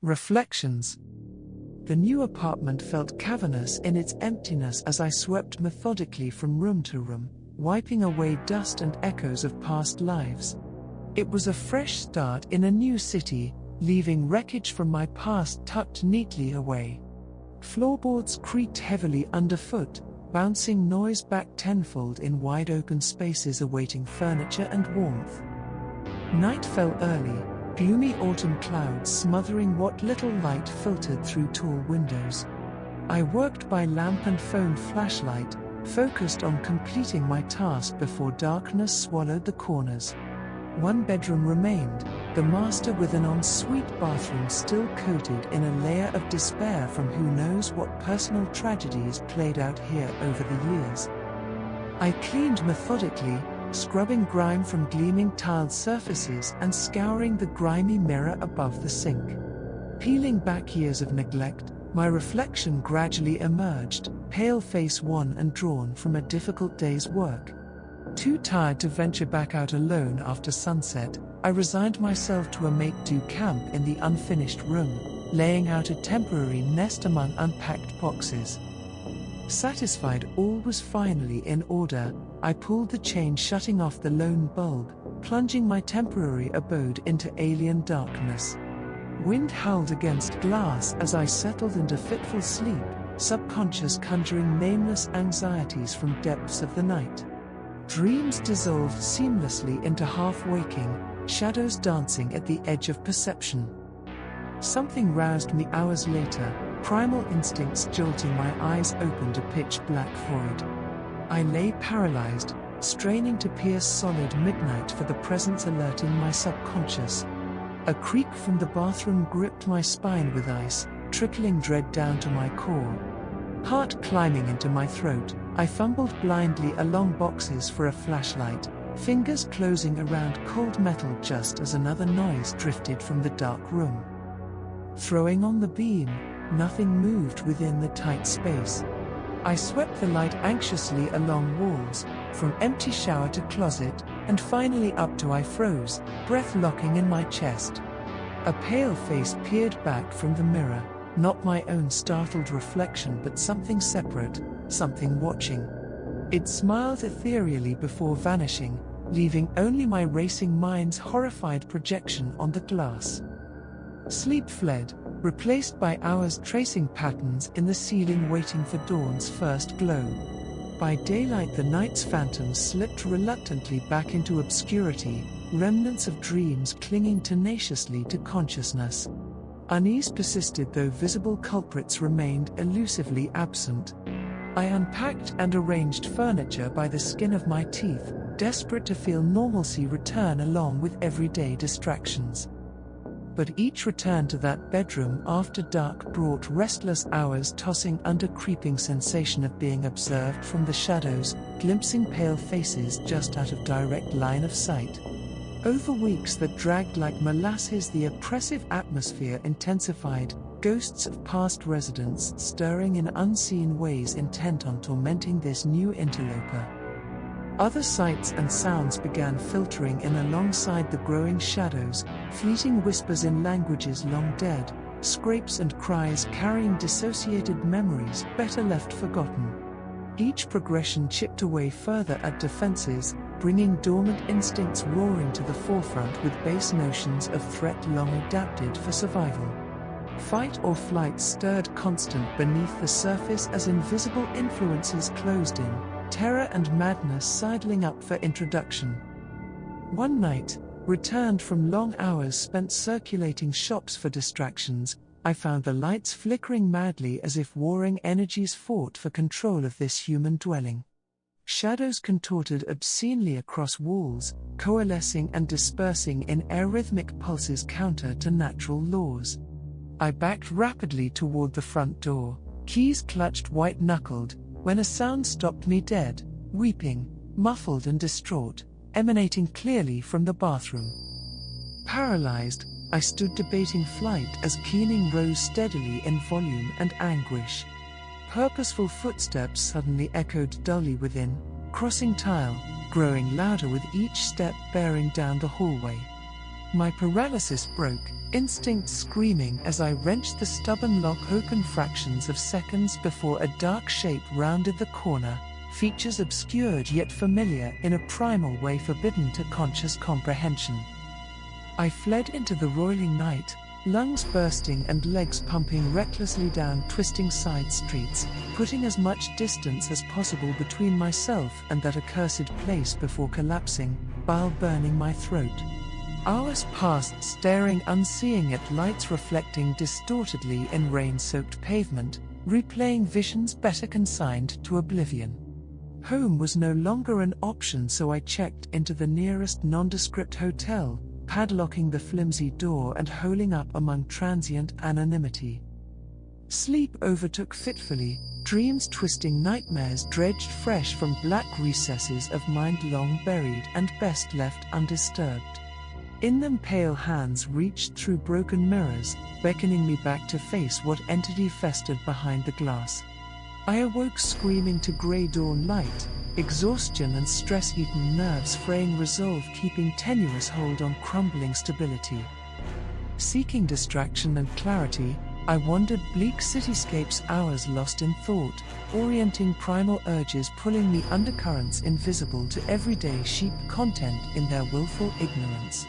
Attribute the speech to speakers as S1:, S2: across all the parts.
S1: Reflections. The new apartment felt cavernous in its emptiness as I swept methodically from room to room, wiping away dust and echoes of past lives. It was a fresh start in a new city, leaving wreckage from my past tucked neatly away. Floorboards creaked heavily underfoot, bouncing noise back tenfold in wide open spaces awaiting furniture and warmth. Night fell early, gloomy autumn clouds smothering what little light filtered through tall windows. I worked by lamp and phone flashlight, focused on completing my task before darkness swallowed the corners. One bedroom remained, the master with an ensuite bathroom still coated in a layer of despair from who knows what personal tragedies played out here over the years. I cleaned methodically, scrubbing grime from gleaming tiled surfaces and scouring the grimy mirror above the sink. Peeling back years of neglect, my reflection gradually emerged, pale face wan and drawn from a difficult day's work. Too tired to venture back out alone after sunset, I resigned myself to a make-do camp in the unfinished room, laying out a temporary nest among unpacked boxes. Satisfied all was finally in order, I pulled the chain shutting off the lone bulb, plunging my temporary abode into alien darkness. Wind howled against glass as I settled into fitful sleep, subconscious conjuring nameless anxieties from depths of the night. Dreams dissolved seamlessly into half-waking, shadows dancing at the edge of perception. Something roused me hours later, primal instincts jolting my eyes open to pitch-black void. I lay paralyzed, straining to pierce solid midnight for the presence alerting my subconscious. A creak from the bathroom gripped my spine with ice, trickling dread down to my core. Heart climbing into my throat, I fumbled blindly along boxes for a flashlight, fingers closing around cold metal just as another noise drifted from the dark room. Throwing on the beam, nothing moved within the tight space. I swept the light anxiously along walls, from empty shower to closet, and finally up to I froze, breath locking in my chest. A pale face peered back from the mirror, not my own startled reflection but something separate, something watching. It smiled ethereally before vanishing, leaving only my racing mind's horrified projection on the glass. Sleep fled, replaced by hours tracing patterns in the ceiling waiting for dawn's first glow. By daylight the night's phantoms slipped reluctantly back into obscurity, remnants of dreams clinging tenaciously to consciousness. Unease persisted though visible culprits remained elusively absent. I unpacked and arranged furniture by the skin of my teeth, desperate to feel normalcy return along with everyday distractions. But each return to that bedroom after dark brought restless hours tossing under creeping sensation of being observed from the shadows, glimpsing pale faces just out of direct line of sight. Over weeks that dragged like molasses, the oppressive atmosphere intensified, ghosts of past residents stirring in unseen ways intent on tormenting this new interloper. Other sights and sounds began filtering in alongside the growing shadows, fleeting whispers in languages long dead, scrapes and cries carrying dissociated memories better left forgotten. Each progression chipped away further at defenses, bringing dormant instincts roaring to the forefront with base notions of threat long adapted for survival. Fight or flight stirred constant beneath the surface as invisible influences closed in, terror and madness sidling up for introduction. One night, returned from long hours spent circulating shops for distractions, I found the lights flickering madly as if warring energies fought for control of this human dwelling. Shadows contorted obscenely across walls, coalescing and dispersing in arrhythmic pulses counter to natural laws. I backed rapidly toward the front door, keys clutched white-knuckled, when a sound stopped me dead, weeping, muffled and distraught, emanating clearly from the bathroom. Paralyzed, I stood debating flight as keening rose steadily in volume and anguish. Purposeful footsteps suddenly echoed dully within, crossing tile, growing louder with each step bearing down the hallway. My paralysis broke, instinct screaming as I wrenched the stubborn lock open fractions of seconds before a dark shape rounded the corner, features obscured yet familiar in a primal way forbidden to conscious comprehension. I fled into the roiling night, lungs bursting and legs pumping recklessly down twisting side streets, putting as much distance as possible between myself and that accursed place before collapsing, bile burning my throat. Hours passed staring unseeing at lights reflecting distortedly in rain-soaked pavement, replaying visions better consigned to oblivion. Home was no longer an option, so I checked into the nearest nondescript hotel, padlocking the flimsy door and holing up among transient anonymity. Sleep overtook fitfully, dreams twisting nightmares dredged fresh from black recesses of mind long buried and best left undisturbed. In them pale hands reached through broken mirrors, beckoning me back to face what entity festered behind the glass. I awoke screaming to grey dawn light, exhaustion and stress-eaten nerves fraying resolve keeping tenuous hold on crumbling stability. Seeking distraction and clarity, I wandered bleak cityscapes hours lost in thought, orienting primal urges pulling me undercurrents invisible to everyday sheep content in their willful ignorance.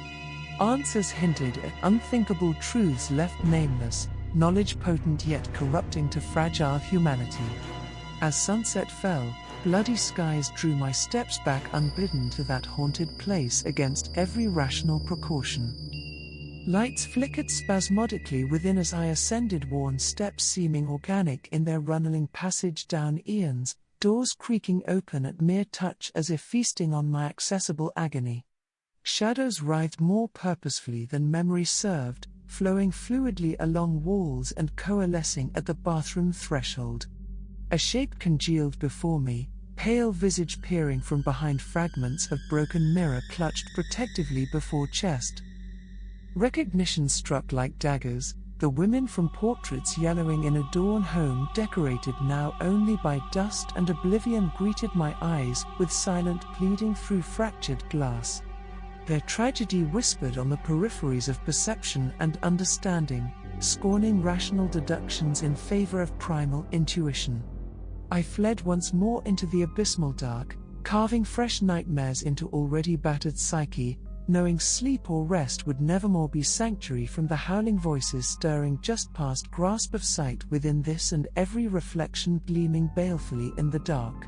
S1: Answers hinted at unthinkable truths left nameless, knowledge potent yet corrupting to fragile humanity. As sunset fell, bloody skies drew my steps back unbidden to that haunted place against every rational precaution. Lights flickered spasmodically within as I ascended, worn steps seeming organic in their runneling passage down eons, doors creaking open at mere touch as if feasting on my accessible agony. Shadows writhed more purposefully than memory served, flowing fluidly along walls and coalescing at the bathroom threshold. A shape congealed before me, pale visage peering from behind fragments of broken mirror clutched protectively before chest. Recognition struck like daggers, the women from portraits yellowing in a dawn home decorated now only by dust and oblivion greeted my eyes with silent pleading through fractured glass. Their tragedy whispered on the peripheries of perception and understanding, scorning rational deductions in favor of primal intuition. I fled once more into the abysmal dark, carving fresh nightmares into already battered psyche, knowing sleep or rest would nevermore be sanctuary from the howling voices stirring just past grasp of sight within this and every reflection gleaming balefully in the dark.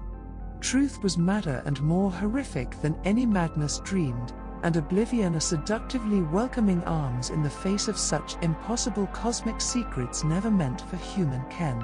S1: Truth was madder and more horrific than any madness dreamed, and oblivion a seductively welcoming arms in the face of such impossible cosmic secrets never meant for human ken.